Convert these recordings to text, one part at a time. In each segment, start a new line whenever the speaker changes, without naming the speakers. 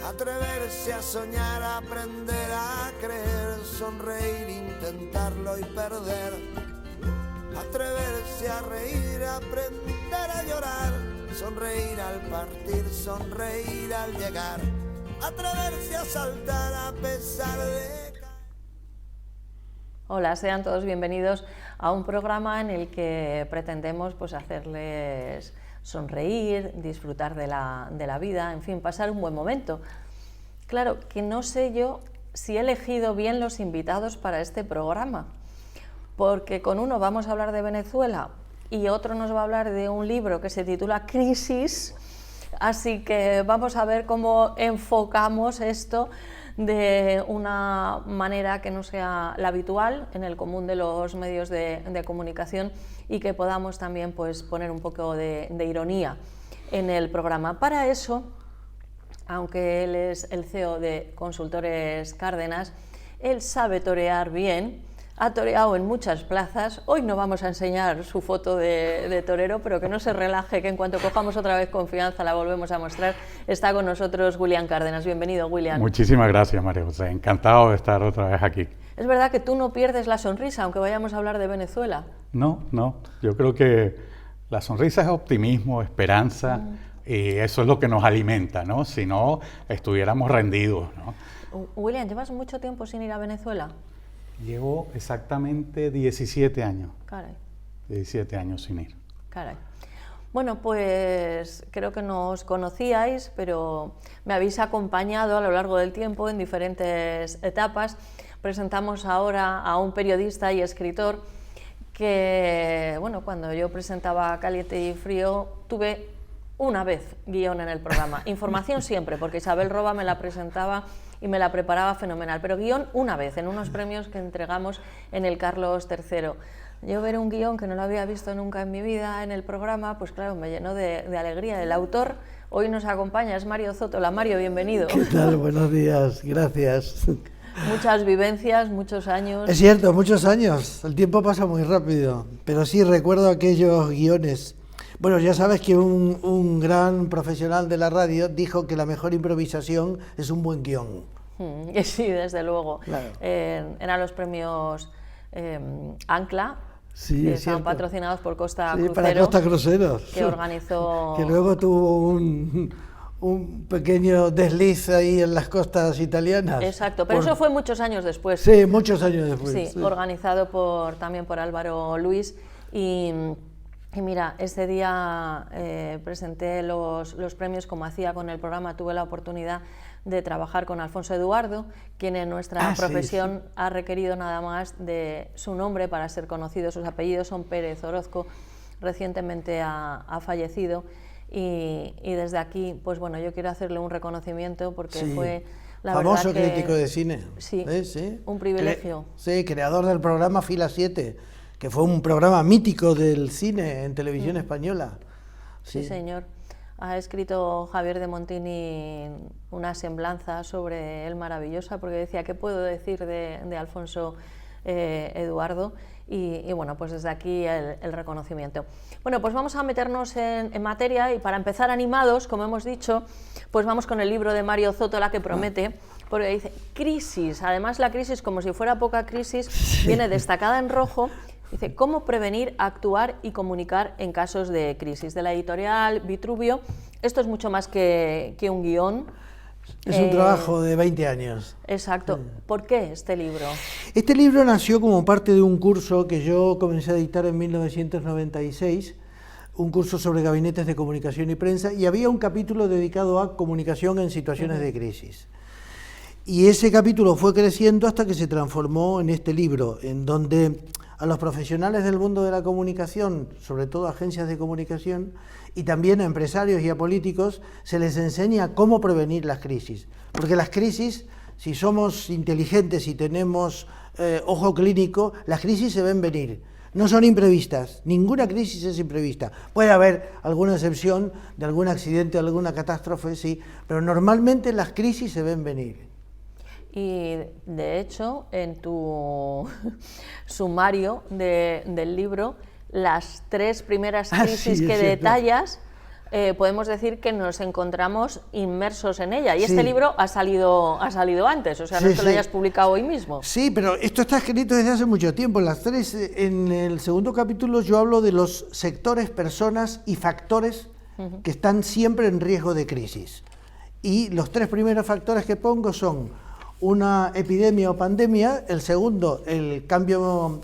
Atreverse a soñar, aprender a creer, sonreír, intentarlo y perder. Atreverse a reír, aprender a llorar, sonreír al partir, sonreír al llegar. Atreverse a saltar a pesar de...
Hola, sean todos bienvenidos a un programa en el que pretendemos pues, hacerles sonreír, disfrutar de la vida, en fin, pasar un buen momento. Claro, que no sé yo si he elegido bien los invitados para este programa, porque con uno vamos a hablar de Venezuela y otro nos va a hablar de un libro que se titula Crisis, así que vamos a ver cómo enfocamos esto de una manera que no sea la habitual en el común de los medios de comunicación y que podamos también pues, poner un poco de ironía en el programa. Para eso, aunque él es el CEO de Consultores Cárdenas, él sabe torear bien, ha toreado en muchas plazas. Hoy no vamos a enseñar su foto de torero, pero que no se relaje, que en cuanto cojamos otra vez confianza la volvemos a mostrar. Está con nosotros William Cárdenas. Bienvenido, William.
Muchísimas gracias, María José. Encantado de estar otra vez aquí.
¿Es verdad que tú no pierdes la sonrisa, aunque vayamos a hablar de Venezuela?
No. Yo creo que la sonrisa es optimismo, esperanza, y eso es lo que nos alimenta, ¿no? Si no, estuviéramos rendidos, ¿no?
William, ¿llevas mucho tiempo sin ir a Venezuela?
Llevo exactamente 17 años.
Caray.
17 años sin ir.
Caray. Bueno, pues creo que nos conocíais, pero me habéis acompañado a lo largo del tiempo en diferentes etapas. Presentamos ahora a un periodista y escritor que, bueno, cuando yo presentaba Caliente y Frío, tuve una vez guión en el programa. Información siempre, porque Isabel Roba me la presentaba y me la preparaba fenomenal, pero guión una vez, en unos premios que entregamos en el Carlos III. Yo ver un guión que no lo había visto nunca en mi vida en el programa, pues claro, me llenó de alegría. El autor hoy nos acompaña, es Mario Zótola. Mario, bienvenido.
¿Qué tal? Buenos días, gracias.
Muchas vivencias, muchos años.
Es cierto, muchos años, el tiempo pasa muy rápido, pero sí recuerdo aquellos guiones. Bueno, ya sabes que un gran profesional de la radio dijo que la mejor improvisación es un buen guión.
Sí, desde luego.
Claro.
Eran los premios Ancla,
sí,
que están patrocinados por Costa Cruceros.
Para Costa Cruceros.
Que organizó...
Que luego tuvo un pequeño desliz ahí en las costas italianas.
Exacto, pero eso fue muchos años después.
Sí, muchos años después.
Sí, organizado también por Álvaro Luis. Y mira, ese día presenté los premios como hacía con el programa. Tuve la oportunidad de trabajar con Alfonso Eduardo, quien en nuestra profesión ha requerido nada más de su nombre para ser conocido. Sus apellidos son Pérez Orozco, recientemente ha fallecido. Y desde aquí, pues bueno, yo quiero hacerle un reconocimiento porque fue la
famoso
verdad que...
crítico de cine.
Sí,
sí.
Un privilegio.
Sí, creador del programa Fila 7, que fue un programa mítico del cine en televisión española.
Sí, señor. Ha escrito Javier de Montini una semblanza sobre él maravillosa, porque decía, ¿qué puedo decir de Alfonso Eduardo? Y bueno, pues desde aquí el reconocimiento. Bueno, pues vamos a meternos en materia y para empezar animados, como hemos dicho, pues vamos con el libro de Mario Zótola que promete, porque dice, crisis, además la crisis, como si fuera poca crisis, viene destacada en rojo. Dice, ¿cómo prevenir, actuar y comunicar en casos de crisis? De la editorial Vitruvio. Esto es mucho más que un guión.
Es un trabajo de 20 años.
Exacto. ¿Por qué este libro?
Este libro nació como parte de un curso que yo comencé a dictar en 1996, un curso sobre gabinetes de comunicación y prensa, y había un capítulo dedicado a comunicación en situaciones de crisis. Y ese capítulo fue creciendo hasta que se transformó en este libro, en donde a los profesionales del mundo de la comunicación, sobre todo agencias de comunicación, y también a empresarios y a políticos, se les enseña cómo prevenir las crisis. Porque las crisis, si somos inteligentes y tenemos ojo clínico, las crisis se ven venir. No son imprevistas, ninguna crisis es imprevista. Puede haber alguna excepción de algún accidente, alguna catástrofe, sí, pero normalmente las crisis se ven venir.
Y de hecho, en tu sumario del libro, las 3 primeras crisis que detallas podemos decir que nos encontramos inmersos en ella. Y
Sí.
este libro ha salido antes, o sea, no
Sí,
es que lo
sí.
hayas publicado hoy mismo.
Sí, pero esto está escrito desde hace mucho tiempo. En el segundo capítulo yo hablo de los sectores, personas y factores que están siempre en riesgo de crisis. Y los 3 primeros factores que pongo son una epidemia o pandemia, el segundo el cambio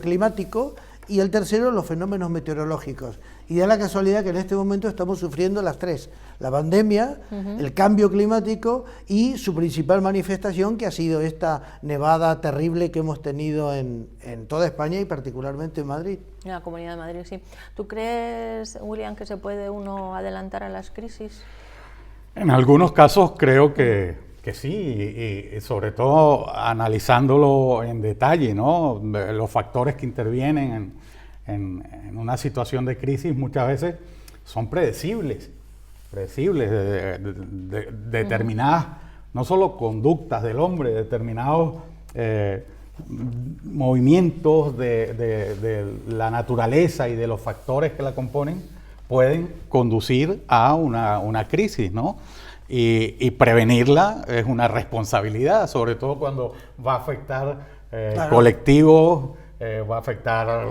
climático y el tercero los fenómenos meteorológicos. Y da la casualidad que en este momento estamos sufriendo las 3, la pandemia, el cambio climático y su principal manifestación, que ha sido esta nevada terrible que hemos tenido en toda España y particularmente en Madrid.
En la Comunidad de Madrid, sí. ¿Tú crees, William, que se puede uno adelantar a las crisis?
En algunos casos creo que sí, y sobre todo analizándolo en detalle, ¿no? Los factores que intervienen en una situación de crisis muchas veces son predecibles, determinadas, no solo conductas del hombre, determinados movimientos de la naturaleza y de los factores que la componen pueden conducir a una crisis, ¿no? Y prevenirla es una responsabilidad, sobre todo cuando va a afectar
Claro.
colectivos, va a afectar,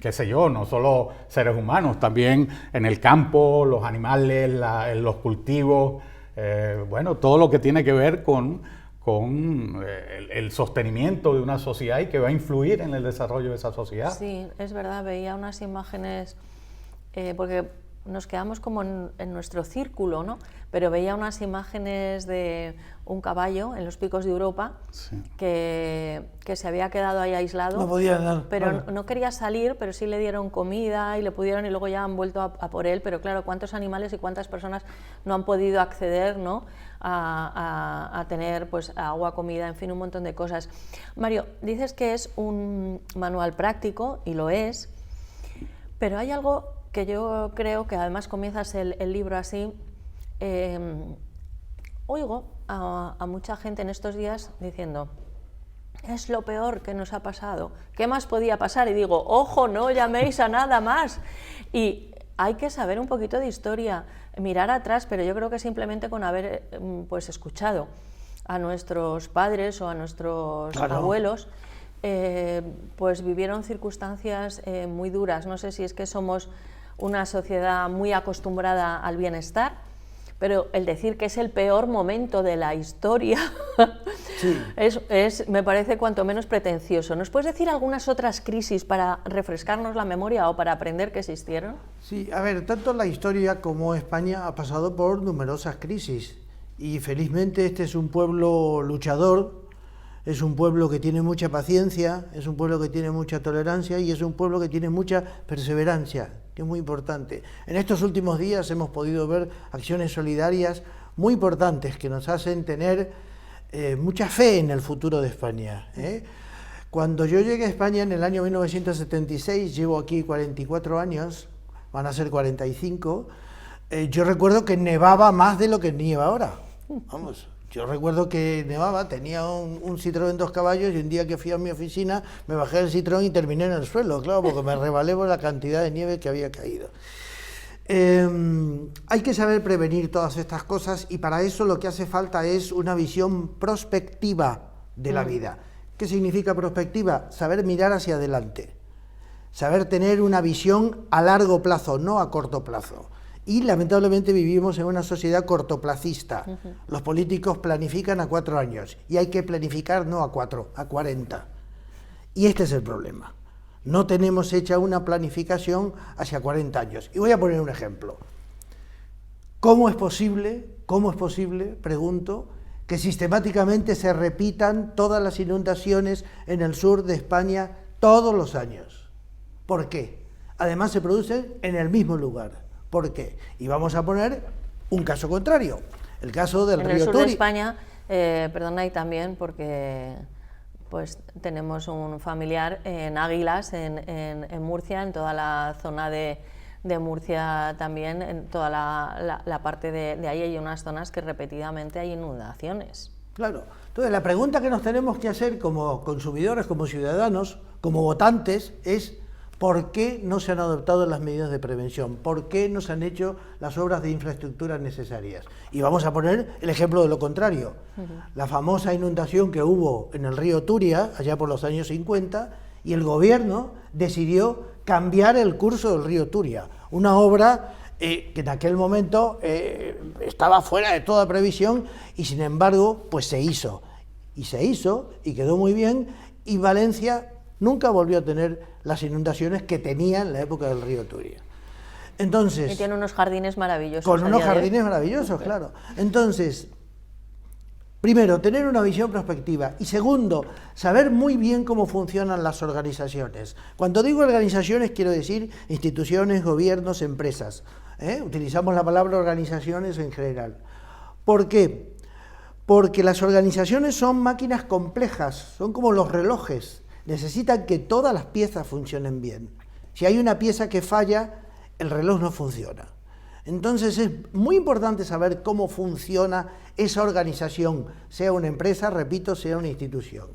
qué sé yo, no solo seres humanos, también en el campo, los animales, los cultivos, bueno, todo lo que tiene que ver con el sostenimiento de una sociedad y que va a influir en el desarrollo de esa sociedad.
Sí, es verdad, veía unas imágenes, porque nos quedamos como en nuestro círculo, ¿no? Pero veía unas imágenes de un caballo en los picos de Europa,
Sí.
que se había quedado ahí aislado.
No podía dar,
Pero
claro.
no quería salir, pero sí le dieron comida y le pudieron, y luego ya han vuelto a por él. Pero claro, ¿cuántos animales y cuántas personas no han podido acceder, ¿no? a tener pues agua, comida, en fin, un montón de cosas? Mario, dices que es un manual práctico, y lo es, pero hay algo que yo creo que además comienzas el libro así. Oigo a mucha gente en estos días diciendo: es lo peor que nos ha pasado, ¿qué más podía pasar? Y digo, ojo, no llaméis a nada más. Y hay que saber un poquito de historia, mirar atrás, pero yo creo que simplemente con haber pues escuchado a nuestros padres o a nuestros
Claro.
abuelos, pues vivieron circunstancias muy duras. No sé si es que somos una sociedad muy acostumbrada al bienestar, pero el decir que es el peor momento de la historia
Sí.
me parece cuanto menos pretencioso. ¿Nos puedes decir algunas otras crisis para refrescarnos la memoria o para aprender que existieron?
Sí, a ver, tanto la historia como España ha pasado por numerosas crisis y felizmente este es un pueblo luchador, es un pueblo que tiene mucha paciencia, es un pueblo que tiene mucha tolerancia y es un pueblo que tiene mucha perseverancia, que es muy importante. En estos últimos días hemos podido ver acciones solidarias muy importantes que nos hacen tener mucha fe en el futuro de España, ¿eh? Cuando yo llegué a España en el año 1976, llevo aquí 44 años, van a ser 45, yo recuerdo que nevaba más de lo que nieva ahora. Vamos, yo recuerdo que nevaba, tenía un Citroën 2 caballos y un día que fui a mi oficina me bajé del Citroën y terminé en el suelo, claro, porque me rebalé por la cantidad de nieve que había caído. Hay que saber prevenir todas estas cosas y para eso lo que hace falta es una visión prospectiva de la vida. ¿Qué significa prospectiva? Saber mirar hacia adelante, saber tener una visión a largo plazo, no a corto plazo. Y lamentablemente vivimos en una sociedad cortoplacista. Los políticos planifican a 4 años y hay que planificar no a 4, a 40. Y este es el problema. No tenemos hecha una planificación hacia 40 años. Y voy a poner un ejemplo. ¿Cómo es posible, pregunto, que sistemáticamente se repitan todas las inundaciones en el sur de España todos los años? ¿Por qué? Además se producen en el mismo lugar. ¿Por qué? Y vamos a poner un caso contrario, el caso del río Turia.
En el sur de España, perdona, y también porque pues tenemos un familiar en Águilas, en Murcia, en toda la zona de Murcia también, en toda la parte de ahí hay unas zonas que repetidamente hay inundaciones.
Claro. Entonces la pregunta que nos tenemos que hacer como consumidores, como ciudadanos, como votantes, es ¿Por qué no se han adoptado las medidas de prevención? ¿Por qué no se han hecho las obras de infraestructura necesarias? Y vamos a poner el ejemplo de lo contrario. La famosa inundación que hubo en el río Turia, allá por los años 50, y el gobierno decidió cambiar el curso del río Turia. Una obra que en aquel momento estaba fuera de toda previsión y sin embargo pues se hizo. Y se hizo y quedó muy bien, y Valencia nunca volvió a tener las inundaciones que tenía en la época del río Turia. Entonces,
y tiene unos jardines maravillosos.
Con unos jardines maravillosos, claro. Entonces, primero, tener una visión prospectiva. Y segundo, saber muy bien cómo funcionan las organizaciones. Cuando digo organizaciones, quiero decir instituciones, gobiernos, empresas. Utilizamos la palabra organizaciones en general. ¿Por qué? Porque las organizaciones son máquinas complejas, son como los relojes. Necesitan que todas las piezas funcionen bien. Si hay una pieza que falla, el reloj no funciona. Entonces es muy importante saber cómo funciona esa organización, sea una empresa, repito, sea una institución.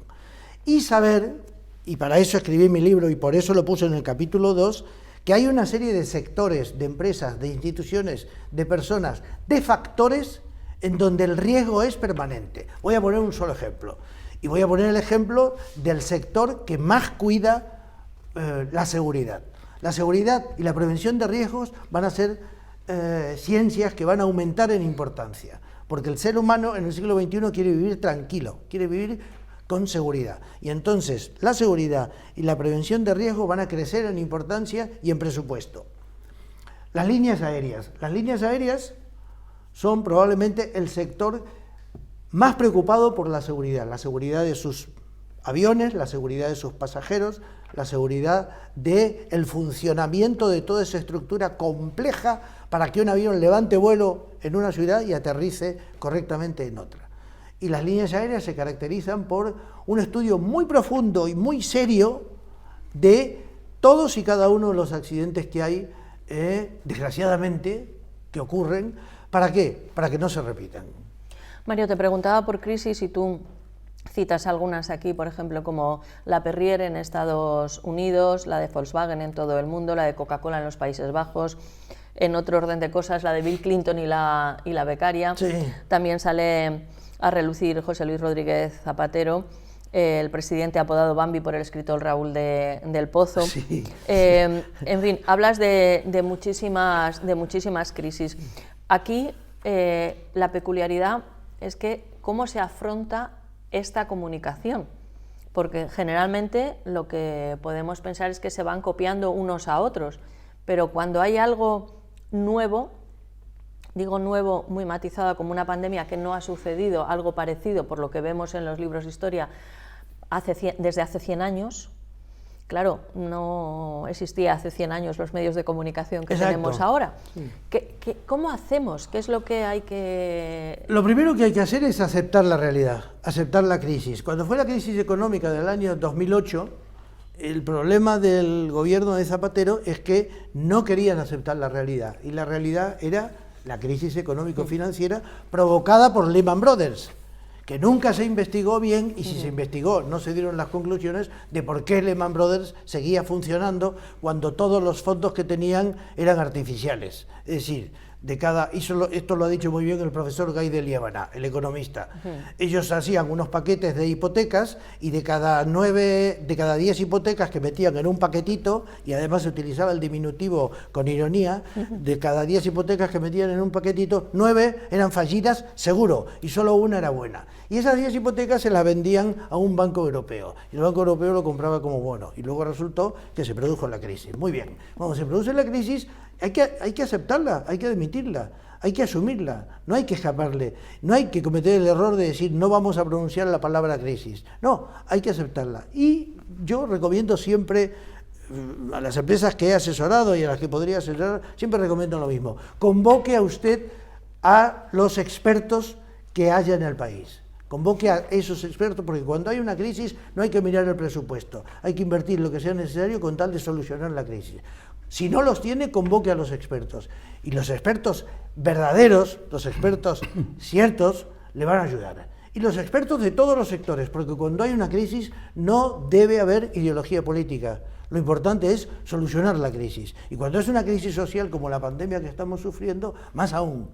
Y saber, y para eso escribí mi libro y por eso lo puse en el capítulo 2, que hay una serie de sectores, de empresas, de instituciones, de personas, de factores en donde el riesgo es permanente. Voy a poner un solo ejemplo. Y voy a poner el ejemplo del sector que más cuida la seguridad. La seguridad y la prevención de riesgos van a ser ciencias que van a aumentar en importancia, porque el ser humano en el siglo XXI quiere vivir tranquilo, quiere vivir con seguridad. Y entonces la seguridad y la prevención de riesgos van a crecer en importancia y en presupuesto. Las líneas aéreas. Las líneas aéreas son probablemente el sector más preocupado por la seguridad de sus aviones, la seguridad de sus pasajeros, la seguridad del funcionamiento de toda esa estructura compleja para que un avión levante vuelo en una ciudad y aterrice correctamente en otra. Y las líneas aéreas se caracterizan por un estudio muy profundo y muy serio de todos y cada uno de los accidentes que hay, desgraciadamente, que ocurren. ¿Para qué? Para que no se repitan.
Mario, te preguntaba por crisis y tú citas algunas aquí, por ejemplo, como la Perrier en Estados Unidos, la de Volkswagen en todo el mundo, la de Coca-Cola en los Países Bajos, en otro orden de cosas, la de Bill Clinton y la becaria.
Sí.
También sale a relucir José Luis Rodríguez Zapatero, el presidente apodado Bambi por el escritor Raúl del Pozo.
Sí.
En fin, hablas de muchísimas crisis. Aquí la peculiaridad es que cómo se afronta esta comunicación, porque generalmente lo que podemos pensar es que se van copiando unos a otros, pero cuando hay algo nuevo, digo nuevo muy matizado como una pandemia que no ha sucedido, algo parecido por lo que vemos en los libros de historia desde hace 100 años, claro, no existía hace 100 años los medios de comunicación que
Exacto.
tenemos ahora.
Sí.
¿Cómo hacemos? ¿Qué es lo que hay que...?
Lo primero que hay que hacer es aceptar la realidad, aceptar la crisis. Cuando fue la crisis económica del año 2008, el problema del gobierno de Zapatero es que no querían aceptar la realidad, y la realidad era la crisis económico-financiera provocada por Lehman Brothers, que nunca se investigó bien, y si se investigó no se dieron las conclusiones de por qué Lehman Brothers seguía funcionando cuando todos los fondos que tenían eran artificiales. Es decir, esto lo ha dicho muy bien el profesor Guy de Liébana, el economista. Ellos hacían unos paquetes de hipotecas y de cada 10 hipotecas que metían en un paquetito, y además se utilizaba el diminutivo con ironía, de cada 10 hipotecas que metían en un paquetito, 9 eran fallidas seguro y solo una era buena. Y esas 10 hipotecas se las vendían a un banco europeo, y el banco europeo lo compraba como bono, y luego resultó que se produjo la crisis. Muy bien, cuando se produce la crisis hay que aceptarla, hay que admitirla, hay que asumirla, no hay que escaparle, no hay que cometer el error de decir no vamos a pronunciar la palabra crisis, no, hay que aceptarla. Y yo recomiendo siempre a las empresas que he asesorado y a las que podría asesorar, siempre recomiendo lo mismo: convoque a usted a los expertos que haya en el país. Convoque a esos expertos, porque cuando hay una crisis no hay que mirar el presupuesto, hay que invertir lo que sea necesario con tal de solucionar la crisis. Si no los tiene, convoque a los expertos. Y los expertos verdaderos, los expertos ciertos, le van a ayudar. Y los expertos de todos los sectores, porque cuando hay una crisis no debe haber ideología política. Lo importante es solucionar la crisis. Y cuando es una crisis social como la pandemia que estamos sufriendo, más aún.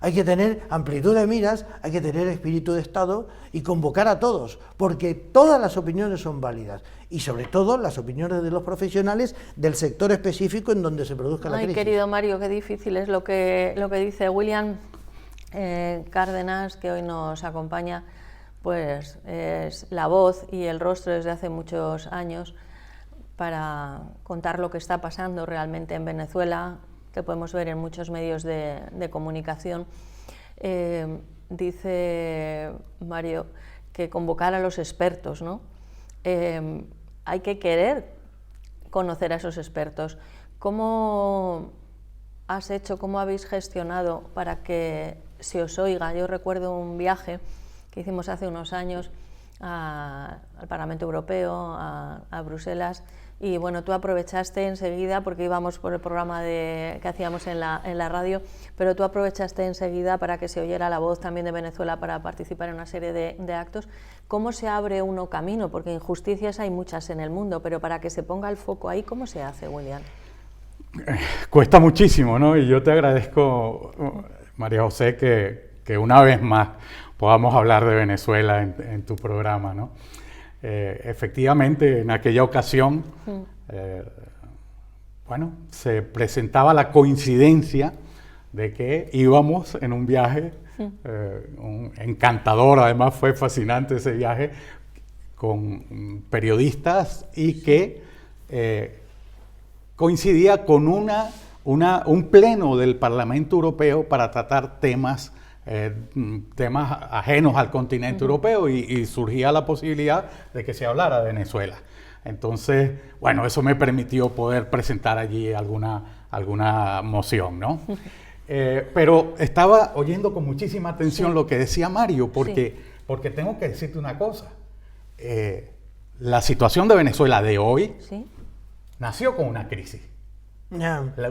Hay que tener amplitud de miras, hay que tener espíritu de Estado y convocar a todos, porque todas las opiniones son válidas y sobre todo las opiniones de los profesionales del sector específico en donde se produzca la crisis.
Querido Mario, qué difícil es lo que dice William Cárdenas, que hoy nos acompaña, pues es la voz y el rostro desde hace muchos años para contar lo que está pasando realmente en Venezuela, que podemos ver en muchos medios de comunicación. Dice Mario que convocar a los expertos, ¿no? Hay que querer conocer a esos expertos. ¿Cómo has hecho, cómo habéis gestionado para que se os oiga? Yo recuerdo un viaje que hicimos hace unos años al Parlamento Europeo, a Bruselas, y bueno, tú aprovechaste enseguida, porque íbamos por el programa que hacíamos en la radio, pero tú aprovechaste enseguida para que se oyera la voz también de Venezuela para participar en una serie de actos. ¿Cómo se abre uno camino? Porque injusticias hay muchas en el mundo, pero para que se ponga el foco ahí, ¿cómo se hace, William?
Cuesta muchísimo, ¿no? Y yo te agradezco, María José, que una vez más podamos hablar de Venezuela en tu programa, ¿no? Efectivamente, en aquella ocasión, bueno, se presentaba la coincidencia de que íbamos en un viaje encantador, además fue fascinante ese viaje, con periodistas y que coincidía con un pleno del Parlamento Europeo para tratar temas ajenos al continente europeo y surgía la posibilidad de que se hablara de Venezuela. Entonces, bueno, eso me permitió poder presentar allí alguna moción, ¿no? Pero estaba oyendo con muchísima atención lo que decía Mario, porque tengo que decirte una cosa. La situación de Venezuela de hoy nació con una crisis.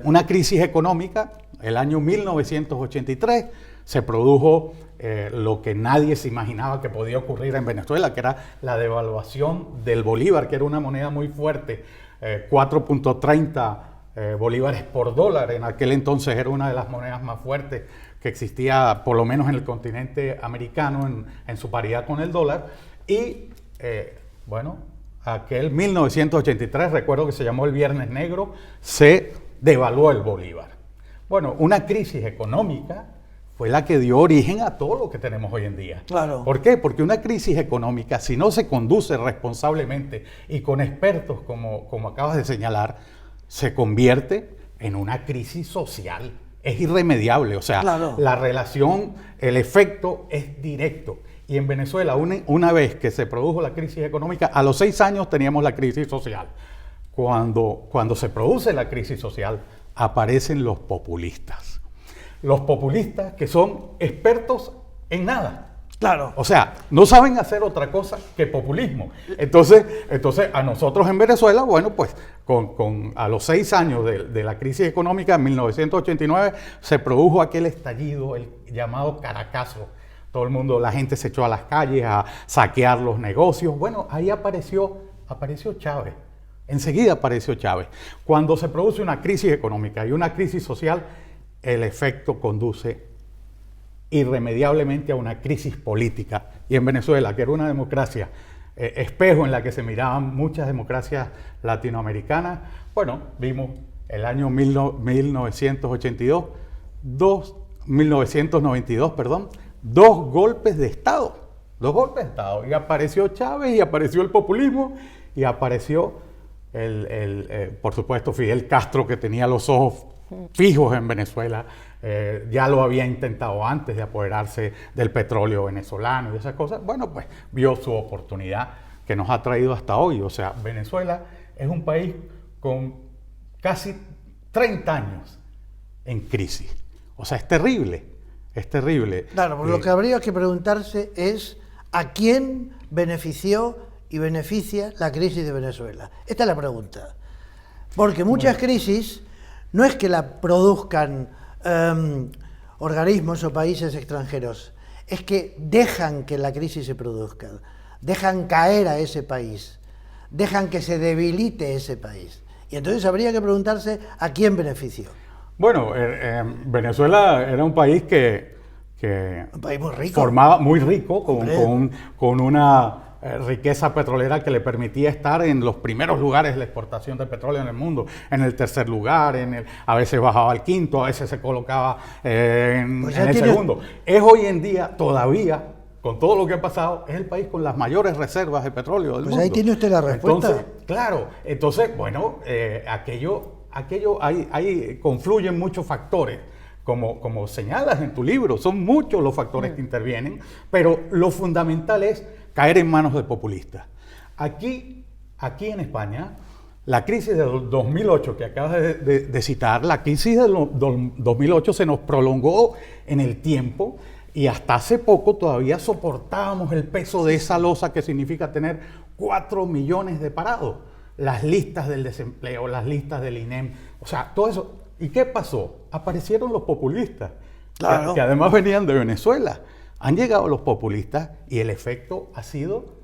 Una crisis económica. El año 1983 se produjo lo que nadie se imaginaba que podía ocurrir en Venezuela, que era la devaluación del bolívar, que era una moneda muy fuerte, 4.30 bolívares por dólar. En aquel entonces era una de las monedas más fuertes que existía, por lo menos en el continente americano, en su paridad con el dólar. Y bueno, aquel 1983, recuerdo que se llamó el Viernes Negro, se devaluó el bolívar. Bueno, una crisis económica fue la que dio origen a todo lo que tenemos hoy en día.
Claro.
¿Por qué? Porque una crisis económica, si no se conduce responsablemente y con expertos, como acabas de señalar, se convierte en una crisis social. Es irremediable, o sea,
claro,
la relación, el efecto es directo. Y en Venezuela, una vez que se produjo la crisis económica, a los 6 años teníamos la crisis social. Cuando se produce la crisis social, aparecen los populistas. Los populistas que son expertos en nada.
Claro.
O sea, no saben hacer otra cosa que populismo. Entonces a nosotros en Venezuela, bueno, pues a los 6 años de la crisis económica, en 1989, se produjo aquel estallido, el llamado Caracazo. Todo el mundo, la gente se echó a las calles a saquear los negocios. Bueno, ahí apareció Chávez. Enseguida apareció Chávez. Cuando se produce una crisis económica y una crisis social, el efecto conduce irremediablemente a una crisis política. Y en Venezuela, que era una democracia espejo en la que se miraban muchas democracias latinoamericanas, bueno, vimos el año 1992, 2 golpes de Estado. 2 golpes de Estado. Y apareció Chávez, y apareció el populismo, y apareció, por supuesto, Fidel Castro, que tenía los ojos fijos en Venezuela. Ya lo había intentado antes de apoderarse del petróleo venezolano y esas cosas. Bueno, pues vio su oportunidad que nos ha traído hasta hoy. O sea, Venezuela es un país con casi 30 años en crisis. O sea, es terrible, es terrible.
Claro, pues lo que habría que preguntarse es ¿a quién benefició y beneficia la crisis de Venezuela? Esta es la pregunta. Porque muchas crisis no es que la produzcan organismos o países extranjeros, es que dejan que la crisis se produzca, dejan caer a ese país, dejan que se debilite ese país. Y entonces habría que preguntarse a quién benefició.
Bueno, Venezuela era un país
Un país muy rico.
formaba muy rico, con una riqueza petrolera que le permitía estar en los primeros lugares de la exportación de petróleo en el mundo, en el tercer lugar, a veces bajaba al quinto, a veces se colocaba en el segundo. Es hoy en día todavía, con todo lo que ha pasado, es el país con las mayores reservas de petróleo del mundo.
Pues ahí tiene usted la respuesta.
Entonces, bueno, ahí confluyen muchos factores. Como señalas en tu libro, son muchos los factores que intervienen, pero lo fundamental es caer en manos de populistas. Aquí en España, la crisis del 2008 que acabas de citar, la crisis del 2008 se nos prolongó en el tiempo y hasta hace poco todavía soportábamos el peso de esa losa que significa tener 4 millones de parados. Las listas del desempleo, las listas del INEM, o sea, todo eso. ¿Y qué pasó? Aparecieron los populistas, claro, que además venían de Venezuela. Han llegado los populistas y el efecto ha sido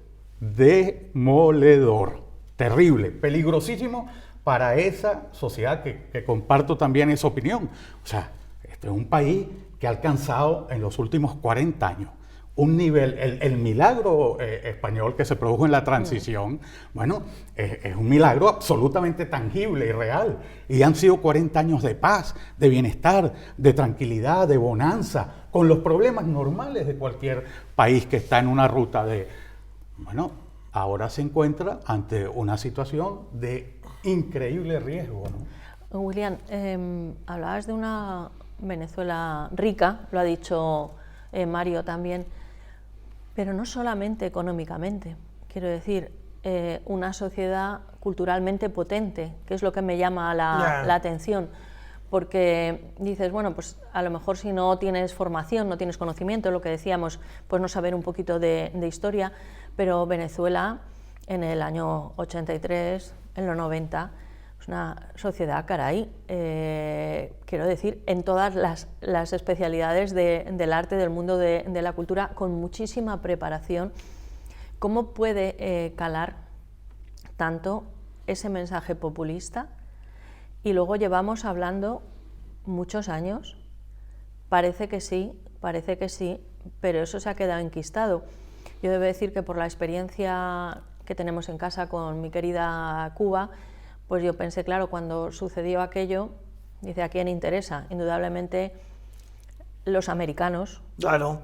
demoledor, terrible, peligrosísimo para esa sociedad que comparto también esa opinión. O sea, este es un país que ha alcanzado en los últimos 40 años un nivel, el milagro español que se produjo en la transición, bueno, es un milagro absolutamente tangible y real. Y han sido 40 años de paz, de bienestar, de tranquilidad, de bonanza, con los problemas normales de cualquier país que está en una ruta de... Bueno, ahora se encuentra ante una situación de increíble riesgo, ¿no?
William, hablabas de una Venezuela rica, lo ha dicho Mario también, pero no solamente económicamente, quiero decir, una sociedad culturalmente potente, que es lo que me llama la atención, porque dices, bueno, pues a lo mejor si no tienes formación, no tienes conocimiento, lo que decíamos, pues no saber un poquito de historia, pero Venezuela en el año 83, en los 90, es una sociedad, caray, quiero decir, en todas las especialidades del arte, del mundo de la cultura, con muchísima preparación. ¿Cómo puede calar tanto ese mensaje populista? Y luego llevamos hablando muchos años, parece que sí, pero eso se ha quedado enquistado. Yo debo decir que por la experiencia que tenemos en casa con mi querida Cuba, pues yo pensé, claro, cuando sucedió aquello, dice, ¿a quién interesa? Indudablemente los americanos.
Claro.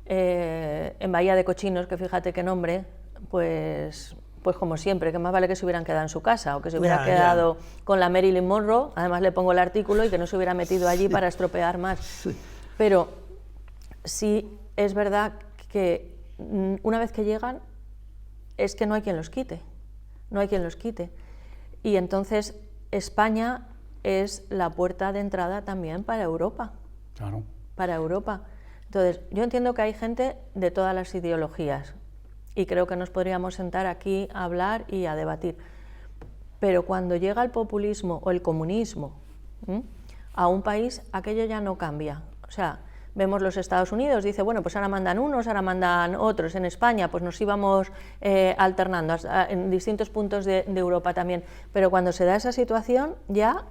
En Bahía de Cochinos, que fíjate qué nombre, pues como siempre, que más vale que se hubieran quedado en su casa o que se hubiera quedado con la Marilyn Monroe, además le pongo el artículo, y que no se hubiera metido allí para estropear más. Sí. Pero sí es verdad que una vez que llegan es que no hay quien los quite, no hay quien los quite. Y entonces España es la puerta de entrada también para Europa.
Claro.
Para Europa. Entonces, yo entiendo que hay gente de todas las ideologías y creo que nos podríamos sentar aquí a hablar y a debatir. Pero cuando llega el populismo o el comunismo a un país, aquello ya no cambia. O sea, vemos los Estados Unidos, dice, bueno, pues ahora mandan unos, ahora mandan otros. En España, pues nos íbamos alternando en distintos puntos de Europa también. Pero cuando se da esa situación, ya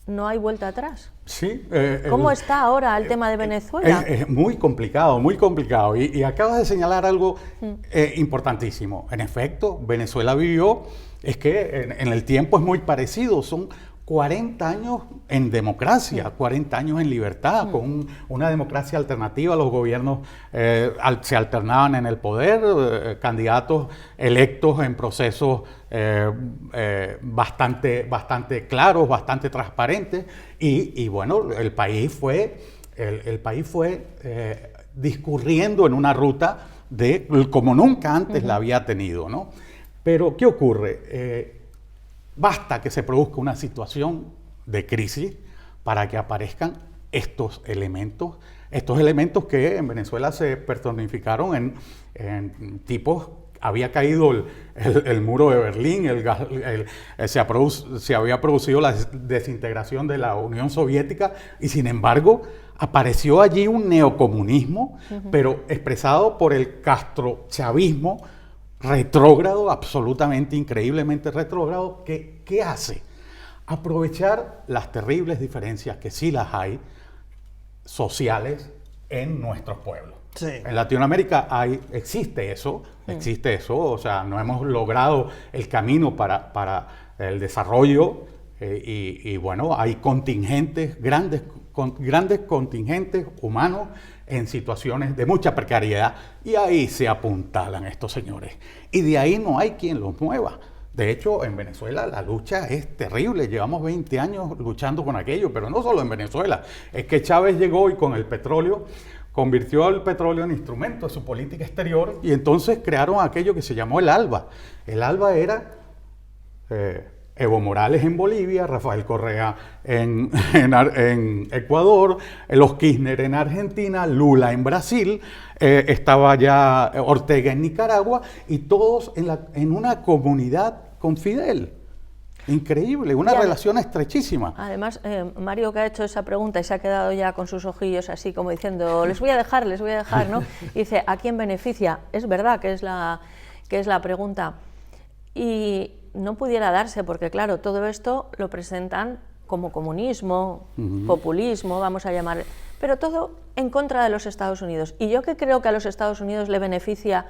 no hay vuelta atrás.
Sí.
¿Cómo está ahora el tema de Venezuela?
Es muy complicado, muy complicado. Y acabas de señalar algo importantísimo. En efecto, Venezuela vivió, es que en el tiempo es muy parecido, son 40 años en democracia, 40 años en libertad, con una democracia alternativa. Los gobiernos se alternaban en el poder, candidatos electos en procesos bastante claros, bastante transparentes, y bueno, el país fue discurriendo en una ruta como nunca antes la había tenido, ¿no? Pero, ¿qué ocurre? Basta que se produzca una situación de crisis para que aparezcan estos elementos que en Venezuela se personificaron en tipos. Había caído el muro de Berlín, se había producido la desintegración de la Unión Soviética, y sin embargo apareció allí un neocomunismo, pero expresado por el castrochavismo, retrógrado, absolutamente, increíblemente retrógrado, que ¿qué hace? Aprovechar las terribles diferencias, que sí las hay, sociales en nuestros pueblos.
Sí.
En Latinoamérica existe eso, o sea, no hemos logrado el camino para el desarrollo y bueno, hay contingentes, grandes contingentes humanos en situaciones de mucha precariedad y ahí se apuntalan estos señores y de ahí no hay quien los mueva. De hecho, en Venezuela la lucha es terrible, llevamos 20 años luchando con aquello, pero no solo en Venezuela, es que Chávez llegó y con el petróleo convirtió al petróleo en instrumento de su política exterior y entonces crearon aquello que se llamó el ALBA. El ALBA era Evo Morales en Bolivia, Rafael Correa en Ecuador, los Kirchner en Argentina, Lula en Brasil, estaba ya Ortega en Nicaragua y todos en una comunidad con Fidel. Increíble, una relación estrechísima.
Además, Mario, que ha hecho esa pregunta y se ha quedado ya con sus ojillos así como diciendo, les voy a dejar, ¿no? Y dice, ¿a quién beneficia? Es verdad que es la pregunta. Y no pudiera darse, porque claro, todo esto lo presentan como comunismo, populismo, vamos a llamar, pero todo en contra de los Estados Unidos. Y yo que creo que a los Estados Unidos le beneficia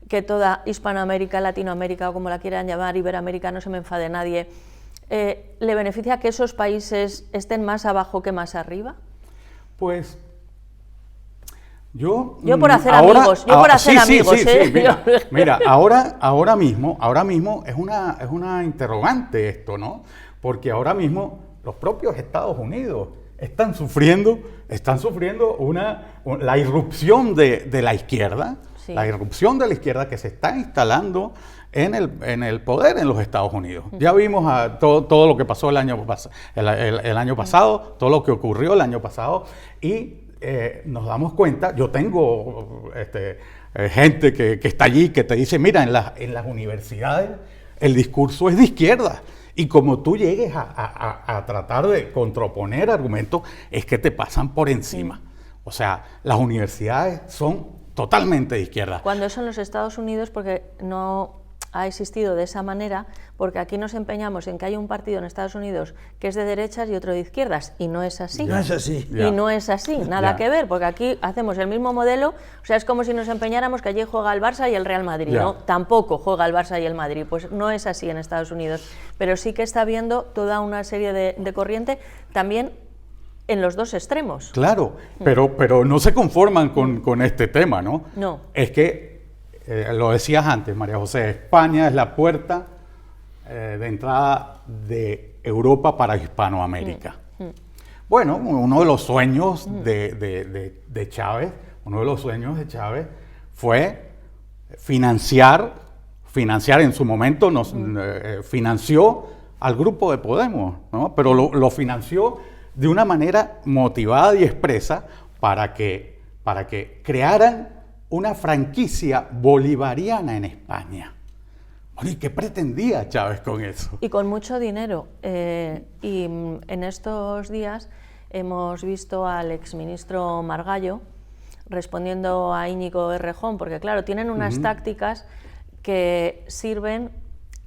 que toda Hispanoamérica, Latinoamérica, o como la quieran llamar, Iberoamérica, no se me enfade nadie, ¿le beneficia que esos países estén más abajo que más arriba?
Pues yo
por hacer amigos,
sí, mira, ahora mismo es una interrogante esto, ¿no? Porque ahora mismo los propios Estados Unidos están sufriendo la irrupción de la izquierda, sí. La irrupción de la izquierda que se está instalando en el poder en los Estados Unidos. Ya vimos todo lo que pasó el año pasado, todo lo que ocurrió el año pasado y nos damos cuenta, yo tengo gente que está allí que te dice, mira, en las universidades el discurso es de izquierda y como tú llegues a tratar de contraponer argumentos, es que te pasan por encima. O sea, las universidades son totalmente de izquierda.
Cuando eso en los Estados Unidos, porque no ha existido de esa manera, porque aquí nos empeñamos en que haya un partido en Estados Unidos que es de derechas y otro de izquierdas, y no es así.
No es así.
Y no es así, nada que ver, porque aquí hacemos el mismo modelo, o sea, es como si nos empeñáramos que allí juega el Barça y el Real Madrid, ¿no? Tampoco juega el Barça y el Madrid, pues no es así en Estados Unidos, pero sí que está habiendo toda una serie de corriente, también en los dos extremos.
Claro, pero no se conforman con este tema, ¿no?
No.
Es que lo decías antes, María José, España es la puerta de entrada de Europa para Hispanoamérica. Bueno, uno de los sueños de Chávez, fue financiar en su momento, financió al grupo de Podemos, ¿no? Pero lo financió de una manera motivada y expresa para que crearan una franquicia bolivariana en España. ¿Y qué pretendía Chávez con eso?
Y con mucho dinero. Y en estos días hemos visto al exministro Margallo respondiendo a Íñigo Errejón, porque claro, tienen unas tácticas que sirven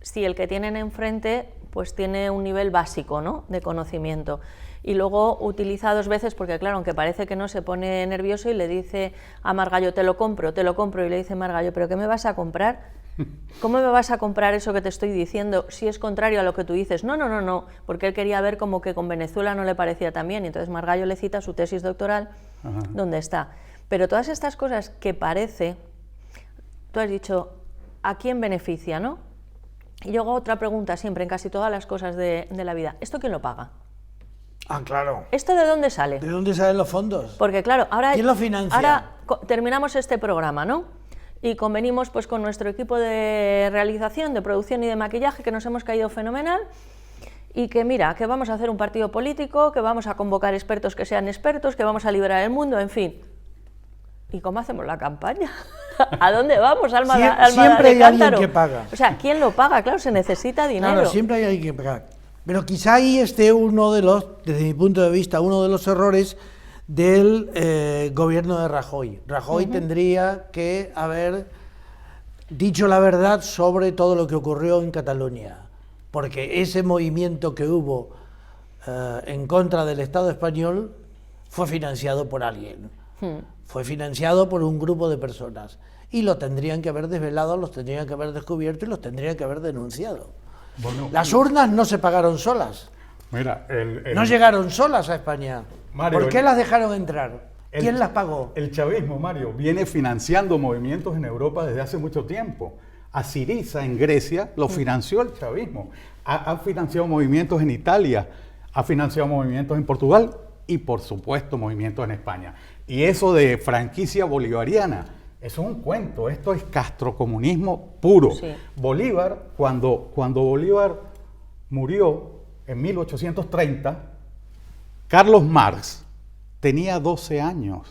si el que tienen enfrente pues tiene un nivel básico, ¿no?, de conocimiento. Y luego utiliza dos veces, porque claro, aunque parece que no, se pone nervioso y le dice a Margallo, te lo compro, y le dice Margallo, ¿pero qué me vas a comprar? ¿Cómo me vas a comprar eso que te estoy diciendo si es contrario a lo que tú dices? No, porque él quería ver como que con Venezuela no le parecía tan bien, y entonces Margallo le cita su tesis doctoral, donde está. Pero todas estas cosas que parece, tú has dicho, ¿a quién beneficia, no? Y luego otra pregunta siempre en casi todas las cosas de la vida, ¿esto quién lo paga?
Ah, claro.
¿Esto de dónde sale?
¿De dónde salen los fondos?
Porque claro, ahora
¿quién lo financia?
Ahora terminamos este programa, ¿no? Y convenimos pues con nuestro equipo de realización, de producción y de maquillaje, que nos hemos caído fenomenal, y que mira, que vamos a hacer un partido político, que vamos a convocar expertos que sean expertos, que vamos a liberar el mundo, en fin. ¿Y cómo hacemos la campaña? ¿A dónde vamos, alma
siempre
de
hay
cántaro?
alguien que paga.
O sea, ¿quién lo paga? Claro, se necesita dinero.
Claro, siempre hay alguien que paga. Pero quizá ahí esté uno de los, desde mi punto de vista, uno de los errores del gobierno de Rajoy. Rajoy tendría que haber dicho la verdad sobre todo lo que ocurrió en Cataluña, porque ese movimiento que hubo en contra del Estado español fue financiado por alguien, fue financiado por un grupo de personas, y lo tendrían que haber desvelado, los tendrían que haber descubierto y los tendrían que haber denunciado.
Bueno,
las urnas no se pagaron solas,
mira,
no llegaron solas a España.
Mario,
¿Por qué las dejaron entrar? ¿Quién las pagó?
El chavismo, Mario, viene financiando movimientos en Europa desde hace mucho tiempo. A Syriza en Grecia lo financió el chavismo. Ha financiado movimientos en Italia, ha financiado movimientos en Portugal y, por supuesto, movimientos en España. Y eso de franquicia bolivariana, eso es un cuento. Esto es castrocomunismo puro.
Sí.
Bolívar, cuando Bolívar murió en 1830, Carlos Marx tenía 12 años.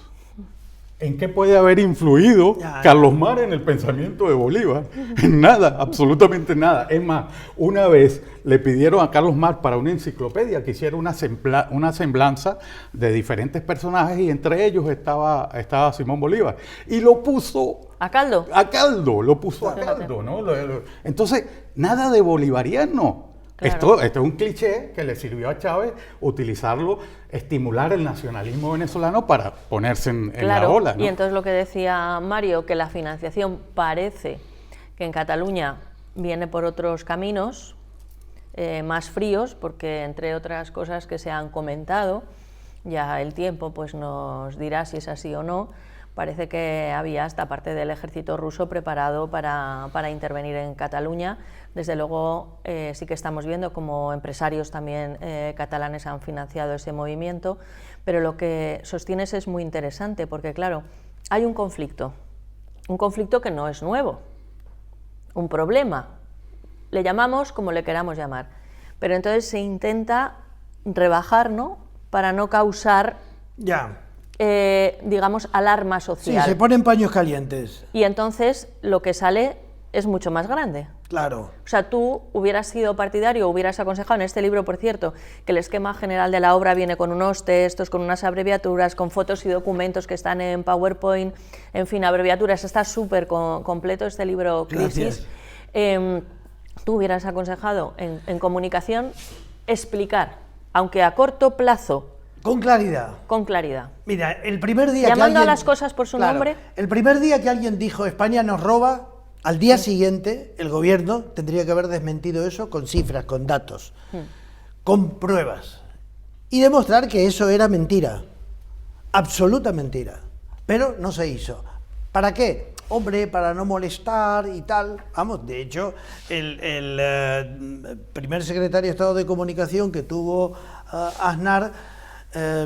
¿En qué puede haber influido Carlos Marx en el pensamiento de Bolívar? En nada, absolutamente nada. Es más, una vez le pidieron a Carlos Marx para una enciclopedia que hiciera una semblanza de diferentes personajes, y entre ellos estaba Simón Bolívar. Y lo puso
¿A caldo?
a caldo, lo puso a caldo, ¿no? Entonces, nada de bolivariano.
Claro.
Esto es un cliché que le sirvió a Chávez utilizarlo, estimular el nacionalismo venezolano para ponerse en la ola, ¿no?
Y entonces lo que decía Mario, que la financiación parece que en Cataluña viene por otros caminos más fríos, porque entre otras cosas que se han comentado, ya el tiempo pues nos dirá si es así o no, parece que había hasta parte del ejército ruso preparado para intervenir en Cataluña. Desde luego sí que estamos viendo como empresarios también catalanes han financiado ese movimiento, pero lo que sostienes es muy interesante, porque claro, hay un conflicto que no es nuevo, un problema, le llamamos como le queramos llamar, pero entonces se intenta rebajar, ¿no?, para no causar digamos, alarma social.
Sí, se ponen paños calientes.
Y entonces lo que sale es mucho más grande.
Claro.
O sea, tú hubieras sido partidario, hubieras aconsejado en este libro, por cierto, que el esquema general de la obra viene con unos textos, con unas abreviaturas, con fotos y documentos que están en PowerPoint, en fin, abreviaturas. Está súper completo este libro, Crisis. Tú hubieras aconsejado en comunicación explicar, aunque a corto plazo,
con claridad.
Con claridad.
Mira, el primer día
llamando
que alguien,
a las cosas por su nombre.
El primer día que alguien dijo España nos roba, al día siguiente el gobierno tendría que haber desmentido eso con cifras, con datos, con pruebas, y demostrar que eso era mentira, absoluta mentira. Pero no se hizo. ¿Para qué? Hombre, para no molestar y tal. Vamos, de hecho, el primer secretario de Estado de Comunicación que tuvo Aznar,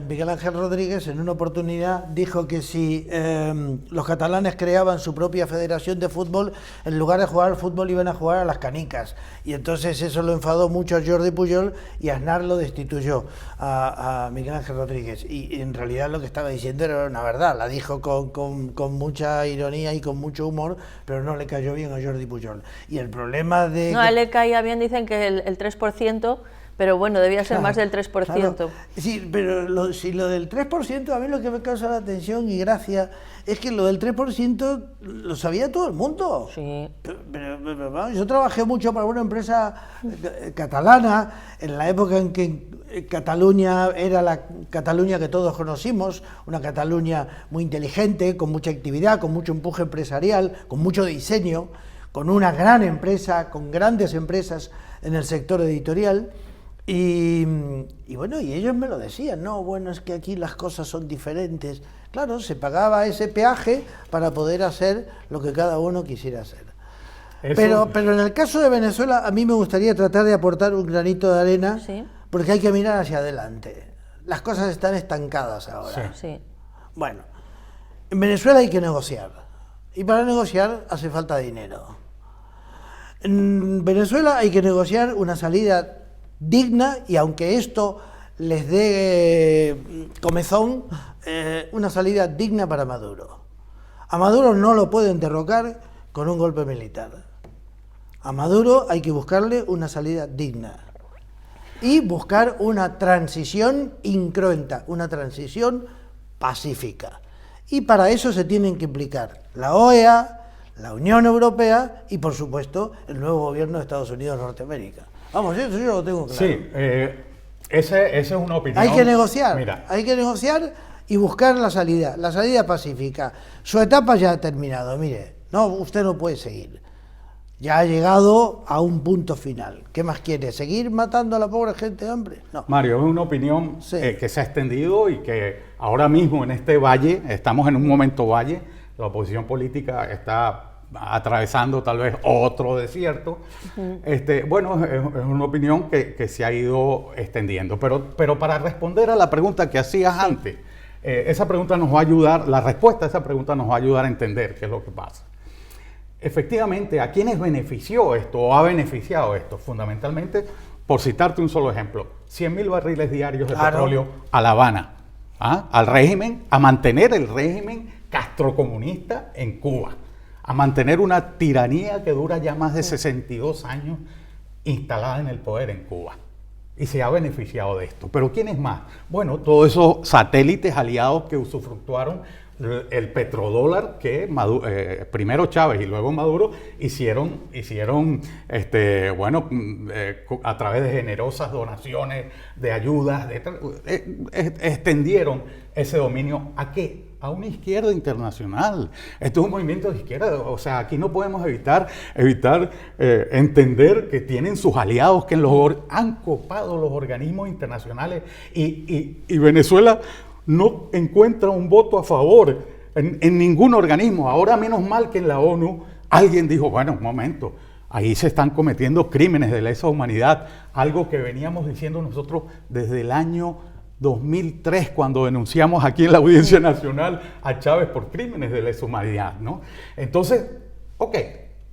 Miguel Ángel Rodríguez, en una oportunidad dijo que si los catalanes creaban su propia federación de fútbol, en lugar de jugar al fútbol iban a jugar a las canicas, y entonces eso lo enfadó mucho a Jordi Pujol y Aznar lo destituyó a Miguel Ángel Rodríguez, y en realidad lo que estaba diciendo era una verdad, la dijo con mucha ironía y con mucho humor, pero no le cayó bien a Jordi Pujol. Y el problema de...
No, a él le caía bien, dicen que el 3%, pero bueno, debía ser más del 3%.
Claro. Sí, pero si lo del 3%, a mí lo que me causa la atención y gracia es que lo del 3% lo sabía todo el mundo.
Sí.
Pero, yo trabajé mucho para una empresa catalana en la época en que Cataluña era la Cataluña que todos conocimos, una Cataluña muy inteligente, con mucha actividad, con mucho empuje empresarial, con mucho diseño, con una gran empresa, con grandes empresas en el sector editorial. Y bueno, y ellos me lo decían, no, bueno, es que aquí las cosas son diferentes. Claro, se pagaba ese peaje para poder hacer lo que cada uno quisiera hacer. Pero en el caso de Venezuela, a mí me gustaría tratar de aportar un granito de arena,
¿sí?,
porque hay que mirar hacia adelante. Las cosas están estancadas ahora.
Sí.
Bueno, en Venezuela hay que negociar, y para negociar hace falta dinero. En Venezuela hay que negociar una salida digna, y aunque esto les dé comezón, una salida digna para Maduro. A Maduro no lo pueden derrocar con un golpe militar. A Maduro hay que buscarle una salida digna y buscar una transición incruenta, una transición pacífica. Y para eso se tienen que implicar la OEA, la Unión Europea y, por supuesto, el nuevo gobierno de Estados Unidos de Norteamérica. Vamos, eso yo lo tengo claro.
Sí, esa es una opinión.
Hay que negociar,
Mira,
hay que negociar y buscar la salida pacífica. Su etapa ya ha terminado, mire, no, usted no puede seguir. Ya ha llegado a un punto final. ¿Qué más quiere? ¿Seguir matando a la pobre gente de hambre? No.
Mario, es una opinión
Sí.
Que se ha extendido y que ahora mismo en este valle, estamos en un momento valle, la oposición política está atravesando tal vez otro desierto. Bueno, es una opinión que se ha ido extendiendo. Pero para responder a la pregunta que hacías antes, esa pregunta nos va a ayudar, la respuesta a esa pregunta nos va a ayudar a entender qué es lo que pasa. Efectivamente, ¿a quiénes benefició esto o ha beneficiado esto? Fundamentalmente, por citarte un solo ejemplo, 100.000 barriles diarios de petróleo a La Habana, al régimen, a mantener el régimen castrocomunista en Cuba, a mantener una tiranía que dura ya más de 62 años instalada en el poder en Cuba. Y se ha beneficiado de esto. ¿Pero quiénes más? Bueno, todos esos satélites aliados que usufructuaron el petrodólar que primero Chávez y luego Maduro hicieron a través de generosas donaciones, de ayudas, extendieron ese dominio. ¿A qué? A una izquierda internacional. Esto es un movimiento de izquierda. O sea, aquí no podemos evitar entender que tienen sus aliados que han copado los organismos internacionales y Venezuela no encuentra un voto a favor en ningún organismo. Ahora, menos mal que en la ONU alguien dijo, bueno, un momento, ahí se están cometiendo crímenes de lesa humanidad, algo que veníamos diciendo nosotros desde el año 2003, cuando denunciamos aquí en la Audiencia Nacional a Chávez por crímenes de lesa humanidad, ¿no? Entonces, ok,